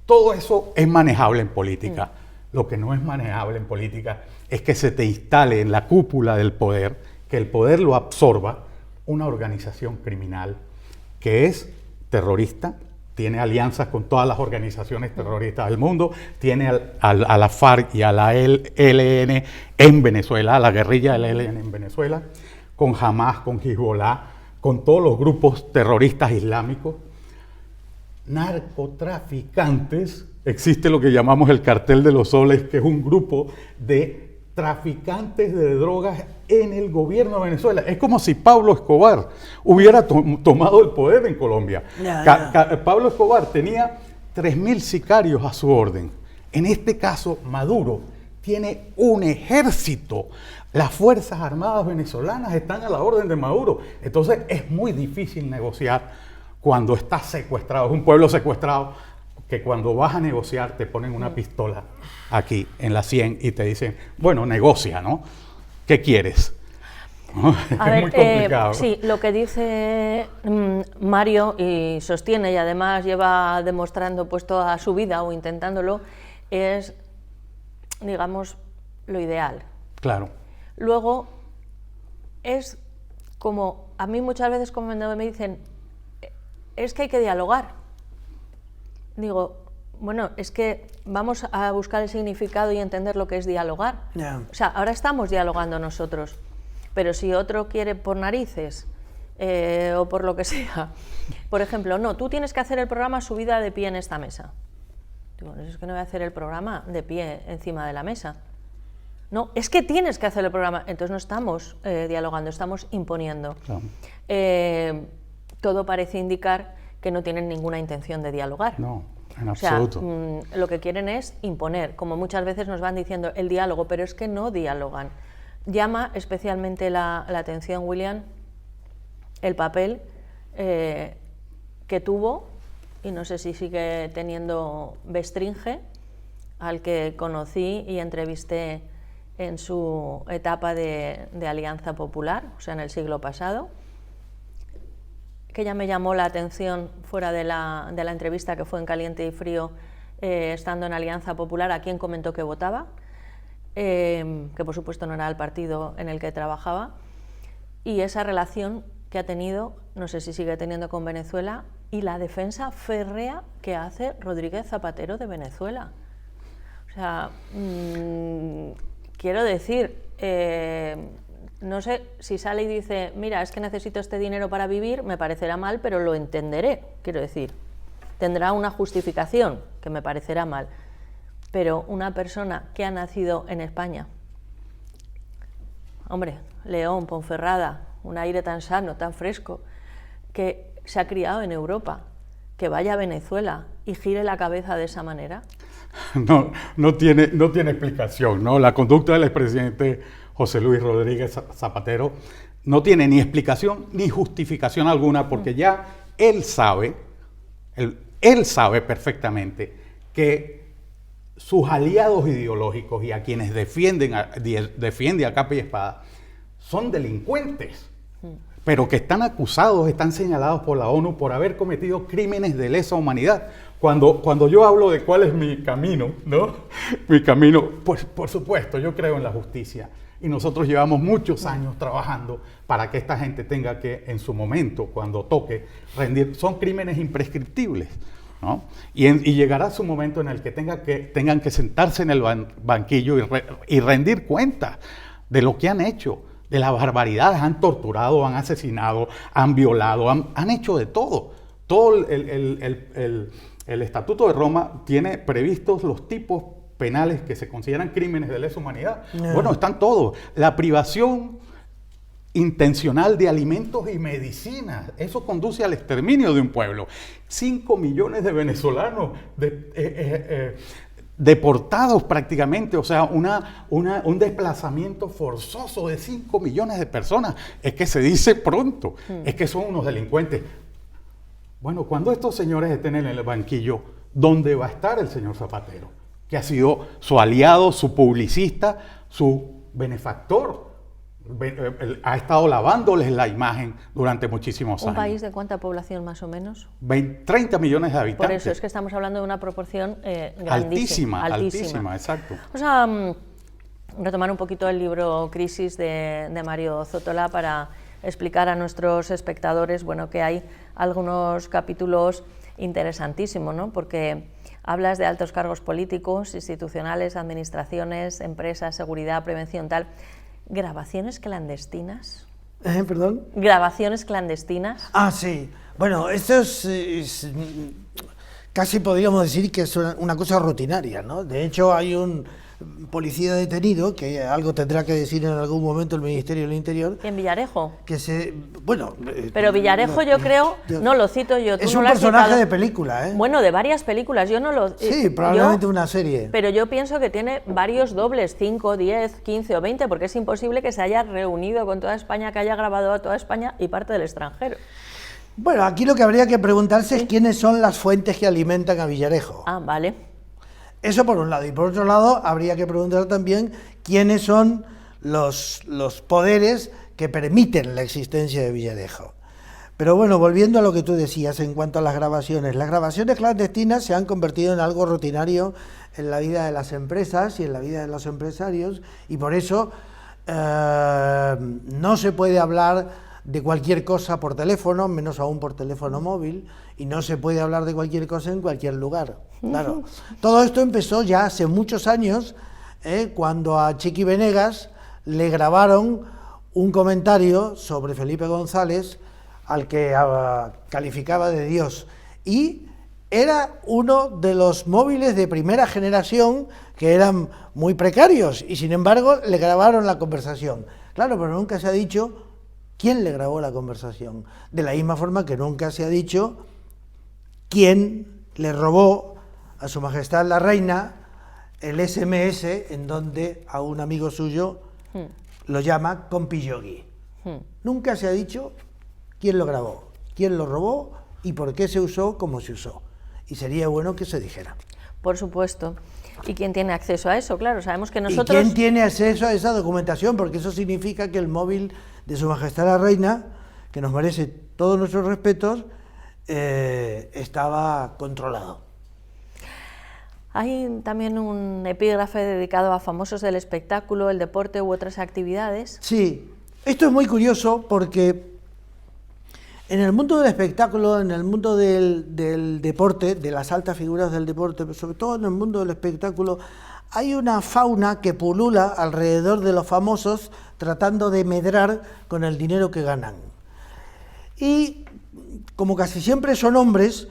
todo eso es manejable en política. Lo que no es manejable en política es que se te instale en la cúpula del poder, que el poder lo absorba, una organización criminal que es terrorista, tiene alianzas con todas las organizaciones terroristas del mundo, tiene a la FARC y a la ELN en Venezuela, a la guerrilla del ELN en Venezuela, con Hamas, con Hezbollah, con todos los grupos terroristas islámicos, narcotraficantes. Existe lo que llamamos el Cartel de los Soles, que es un grupo de traficantes de drogas en el gobierno de Venezuela. Es como si Pablo Escobar hubiera tomado el poder en Colombia. Pablo Escobar tenía 3.000 sicarios a su orden. En este caso, Maduro tiene un ejército. Las Fuerzas Armadas venezolanas están a la orden de Maduro. Entonces es muy difícil negociar cuando estás secuestrado. Es un pueblo secuestrado que cuando vas a negociar te ponen una pistola aquí en la 100 y te dicen, bueno, negocia, ¿no? ¿Qué quieres?
A ver,
muy complicado.
Sí, lo que dice Mario y sostiene y además lleva demostrando pues toda su vida o intentándolo, es, digamos, lo ideal.
Claro.
Luego, es como, a mí muchas veces cuando me dicen, es que hay que dialogar. Digo, bueno, es que vamos a buscar el significado y entender lo que es dialogar. O sea, ahora estamos dialogando nosotros, pero si otro quiere por narices o por lo que sea, por ejemplo, no, tú tienes que hacer el programa subida de pie en esta mesa. Digo, no, es que no voy a hacer el programa de pie encima de la mesa. No, es que tienes que hacer el programa. Entonces no estamos dialogando, estamos imponiendo. Claro. Todo parece indicar que no tienen ninguna intención de dialogar.
No, en absoluto.
O sea, lo que quieren es imponer, como muchas veces nos van diciendo el diálogo, pero es que no dialogan. Llama especialmente la atención, William, el papel que tuvo, y no sé si sigue teniendo, Bestringe, al que conocí y entrevisté en su etapa de Alianza Popular, o sea, en el siglo pasado, que ya me llamó la atención fuera de la entrevista que fue en Caliente y Frío, estando en Alianza Popular, a quien comentó que votaba, que por supuesto no era el partido en el que trabajaba, y esa relación que ha tenido, no sé si sigue teniendo con Venezuela, y la defensa férrea que hace Rodríguez Zapatero de Venezuela. O sea, quiero decir, no sé, si sale y dice, mira, es que necesito este dinero para vivir, me parecerá mal, pero lo entenderé, quiero decir. tendrá una justificación, que me parecerá mal, pero una persona que ha nacido en España, hombre, León, Ponferrada, un aire tan sano, tan fresco, que se ha criado en Europa, que vaya a Venezuela y gire la cabeza de esa manera.
No tiene explicación, ¿no? La conducta del expresidente José Luis Rodríguez Zapatero no tiene ni explicación ni justificación alguna, porque ya él sabe perfectamente que sus aliados ideológicos y a quienes defiende a capa y espada son delincuentes, pero que están acusados, están señalados por la ONU por haber cometido crímenes de lesa humanidad. Cuando yo hablo de cuál es mi camino, ¿no? Mi camino, pues por supuesto, yo creo en la justicia. Y nosotros llevamos muchos años trabajando para que esta gente tenga que, en su momento, cuando toque, rendir. Son crímenes imprescriptibles, ¿no? Y llegará su momento en el que tengan que sentarse en el banquillo y rendir cuentas de lo que han hecho, de las barbaridades. Han torturado, han asesinado, han violado, han hecho de todo. Todo el Estatuto de Roma tiene previstos los tipos penales que se consideran crímenes de lesa humanidad. Bueno, están todos. La privación intencional de alimentos y medicinas, eso conduce al exterminio de un pueblo. 5 millones de venezolanos deportados prácticamente, o sea, un desplazamiento forzoso de 5 millones de personas. Es que se dice pronto, es que son unos delincuentes. Bueno, cuando estos señores estén en el banquillo, ¿dónde va a estar el señor Zapatero? Que ha sido su aliado, su publicista, su benefactor. Ha estado lavándoles la imagen durante muchísimos años.
¿Un país de cuánta población más o menos?
30 millones de habitantes.
Por eso es que estamos hablando de una proporción grandísima.
Altísima, exacto.
Vamos a retomar un poquito el libro Crisis de Mario Zótola para explicar a nuestros espectadores, bueno, que hay algunos capítulos interesantísimos, ¿no? Porque hablas de altos cargos políticos, institucionales, administraciones, empresas, seguridad, prevención, tal. ¿Grabaciones clandestinas?
¿Perdón?
¿Grabaciones clandestinas?
Ah, sí. Bueno, esto es casi podríamos decir que es una cosa rutinaria, ¿no? De hecho, hay un policía detenido, que algo tendrá que decir en algún momento el Ministerio del Interior.
¿En Villarejo?
Que bueno...
Pero Villarejo yo creo, no lo cito yo.
Es un personaje de película, ¿eh?
Bueno, de varias películas, yo no lo...
Sí, probablemente una serie.
Pero yo pienso que tiene varios dobles, 5, 10, 15 o 20, porque es imposible que se haya reunido con toda España, que haya grabado a toda España y parte del extranjero.
Bueno, aquí lo que habría que preguntarse es quiénes son las fuentes que alimentan a Villarejo.
Ah, vale.
Eso por un lado. Y por otro lado, habría que preguntar también quiénes son los poderes que permiten la existencia de Villarejo. Pero bueno, volviendo a lo que tú decías en cuanto a las grabaciones clandestinas se han convertido en algo rutinario en la vida de las empresas y en la vida de los empresarios, y por eso no se puede hablar de cualquier cosa por teléfono, menos aún por teléfono móvil, y no se puede hablar de cualquier cosa en cualquier lugar. Claro, todo esto empezó ya hace muchos años, cuando a Chiqui Venegas le grabaron un comentario sobre Felipe González, al que calificaba de Dios, y era uno de los móviles de primera generación que eran muy precarios, y sin embargo le grabaron la conversación. Claro, pero nunca se ha dicho quién le grabó la conversación, de la misma forma que nunca se ha dicho quién le robó a Su Majestad la Reina el SMS en donde a un amigo suyo lo llama compi yogi. Nunca se ha dicho quién lo grabó, quién lo robó y por qué se usó como se usó. Y sería bueno que se dijera.
Por supuesto. ¿Y quién tiene acceso a eso? Claro, sabemos que nosotros...
¿Y quién tiene acceso a esa documentación? Porque eso significa que el móvil de Su Majestad la Reina, que nos merece todos nuestros respetos, estaba controlado.
Hay también un epígrafe dedicado a famosos del espectáculo, el deporte u otras actividades.
Sí, esto es muy curioso porque en el mundo del espectáculo, en el mundo del deporte, de las altas figuras del deporte, pero sobre todo en el mundo del espectáculo, hay una fauna que pulula alrededor de los famosos tratando de medrar con el dinero que ganan. Y como casi siempre son hombres,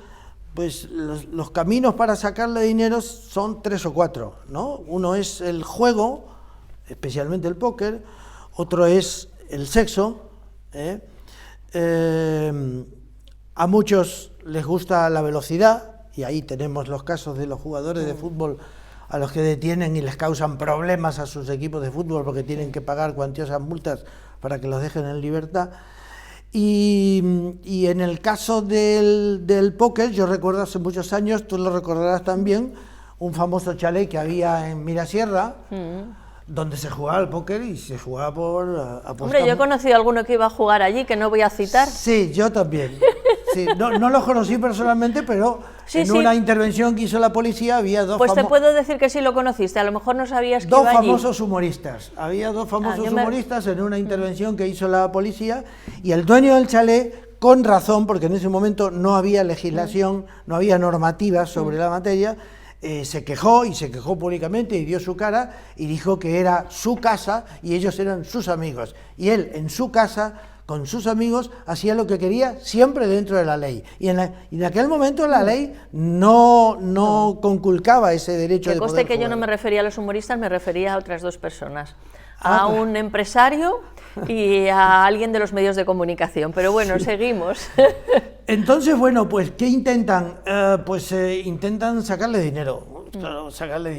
pues los caminos para sacarle dinero son 3 o 4, ¿no? Uno es el juego, especialmente el póker, otro es el sexo, a muchos les gusta la velocidad, y ahí tenemos los casos de los jugadores de fútbol a los que detienen y les causan problemas a sus equipos de fútbol porque tienen que pagar cuantiosas multas para que los dejen en libertad. Y en el caso del póker, yo recuerdo hace muchos años, tú lo recordarás también, un famoso chalet que había en Mirasierra, donde se jugaba al póker y se jugaba por apostar.
Hombre, yo he conocido a alguno que iba a jugar allí, que no voy a citar.
Sí, yo también. Sí, no los conocí personalmente, pero una intervención que hizo la policía había dos
Pues te puedo decir que sí lo conociste, a lo mejor no sabías que iba allí.
Dos famosos humoristas. Había dos famosos humoristas en una intervención que hizo la policía, y el dueño del chalet, con razón, porque en ese momento no había legislación, no había normativas sobre la materia, se quejó públicamente y dio su cara y dijo que era su casa y ellos eran sus amigos. Y él en su casa, con sus amigos, hacía lo que quería, siempre dentro de la ley. Y en aquel momento la ley no conculcaba ese derecho de poder
jugar. Que conste que yo no me refería a los humoristas, me refería a otras dos personas. A un empresario y a alguien de los medios de comunicación. Pero bueno, seguimos.
Entonces, bueno, pues, ¿qué intentan? Intentan sacarle dinero. Claro, sacarle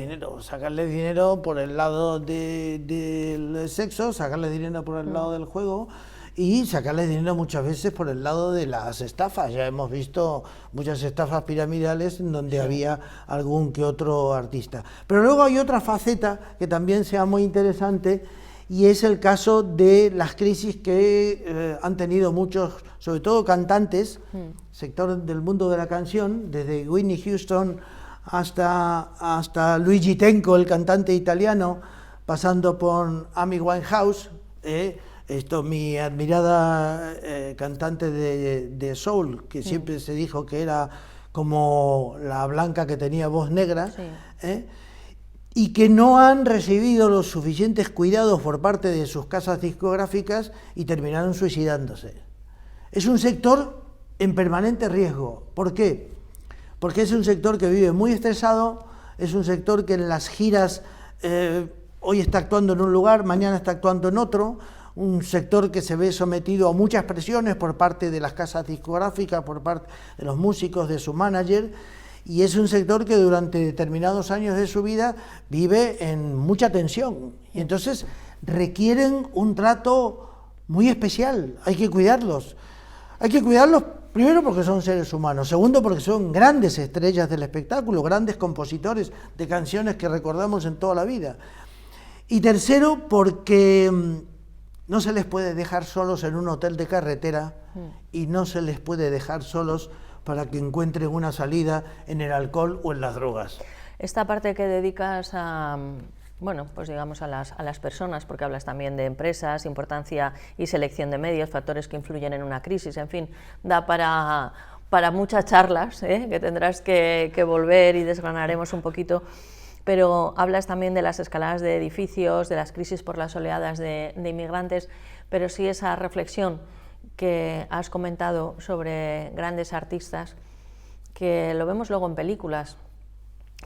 dinero por el lado del sexo, sacarle dinero por el lado del juego y sacarle dinero muchas veces por el lado de las estafas. Ya hemos visto muchas estafas piramidales en donde había algún que otro artista. Pero luego hay otra faceta que también sea muy interesante, y es el caso de las crisis que han tenido muchos, sobre todo cantantes, sector del mundo de la canción, desde Whitney Houston hasta Luigi Tenco, el cantante italiano, pasando por Amy Winehouse, mi admirada cantante de soul, que siempre se dijo que era como la blanca que tenía voz negra, y que no han recibido los suficientes cuidados por parte de sus casas discográficas y terminaron suicidándose. Es un sector en permanente riesgo. ¿Por qué? Porque es un sector que vive muy estresado, es un sector que en las giras hoy está actuando en un lugar, mañana está actuando en otro, un sector que se ve sometido a muchas presiones por parte de las casas discográficas, por parte de los músicos, de su manager, y es un sector que durante determinados años de su vida vive en mucha tensión, y entonces requieren un trato muy especial. Hay que cuidarlos primero porque son seres humanos, segundo porque son grandes estrellas del espectáculo, grandes compositores de canciones que recordamos en toda la vida, y tercero porque no se les puede dejar solos en un hotel de carretera y no se les puede dejar solos para que encuentren una salida en el alcohol o en las drogas.
Esta parte que dedicas a, bueno, pues digamos a las personas, porque hablas también de empresas, importancia y selección de medios, factores que influyen en una crisis, en fin, da para muchas charlas, que tendrás que volver y desgranaremos un poquito. Pero hablas también de las escaladas de edificios, de las crisis por las oleadas de inmigrantes, pero sí esa reflexión que has comentado sobre grandes artistas, que lo vemos luego en películas,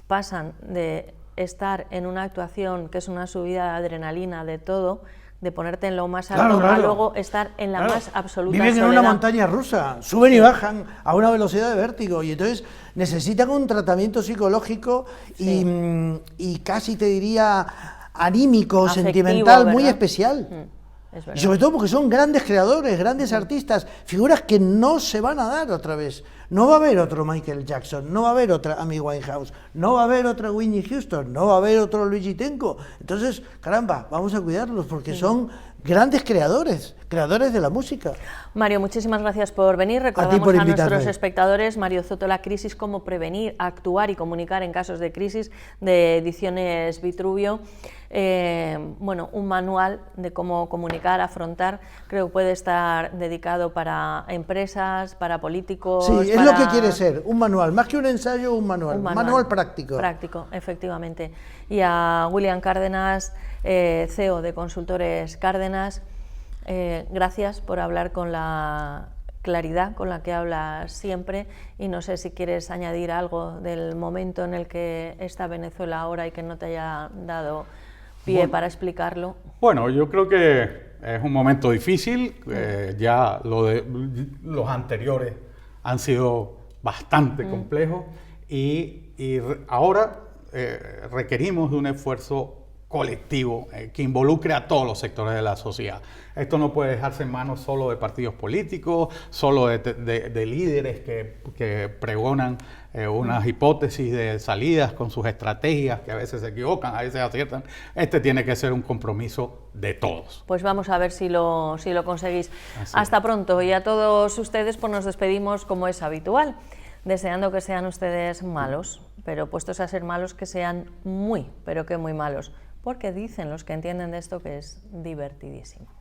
pasan de estar en una actuación que es una subida de adrenalina de todo, de ponerte en lo más alto, a luego estar en la más absoluta
Viven
soledad.
en una montaña rusa, suben y bajan a una velocidad de vértigo, y entonces necesitan un tratamiento psicológico y casi te diría anímico, afectivo, sentimental, ¿verdad? Muy especial. Y sobre todo porque son grandes creadores, grandes artistas, figuras que no se van a dar otra vez. No va a haber otro Michael Jackson, no va a haber otra Amy Winehouse, no va a haber otra Whitney Houston, no va a haber otro Luigi Tenco. Entonces, caramba, vamos a cuidarlos porque son grandes creadores de la música.
Mario, muchísimas gracias por venir. Recordamos a nuestros espectadores, Mario Zoto, La crisis, cómo prevenir, actuar y comunicar en casos de crisis, de Ediciones Vitruvio. Bueno, un manual de cómo comunicar, afrontar, creo que puede estar dedicado para empresas, para políticos.
Sí, es lo que quiere ser, un manual, más que un ensayo, un manual práctico.
Práctico, efectivamente. Y a William Cárdenas, CEO de Consultores Cárdenas, gracias por hablar con la claridad con la que hablas siempre, y no sé si quieres añadir algo del momento en el que está Venezuela ahora y que no te haya dado pie para explicarlo.
Bueno, yo creo que es un momento difícil, ya los anteriores han sido bastante complejos y ahora requerimos de un esfuerzo colectivo que involucre a todos los sectores de la sociedad. Esto no puede dejarse en manos solo de partidos políticos, solo de líderes que pregonan unas hipótesis de salidas con sus estrategias que a veces se equivocan, a veces aciertan. Este tiene que ser un compromiso de todos.
Pues vamos a ver si lo conseguís. Hasta pronto, y a todos ustedes pues nos despedimos como es habitual, deseando que sean ustedes malos, pero puestos a ser malos, que sean muy, pero que muy malos, porque dicen los que entienden de esto que es divertidísimo.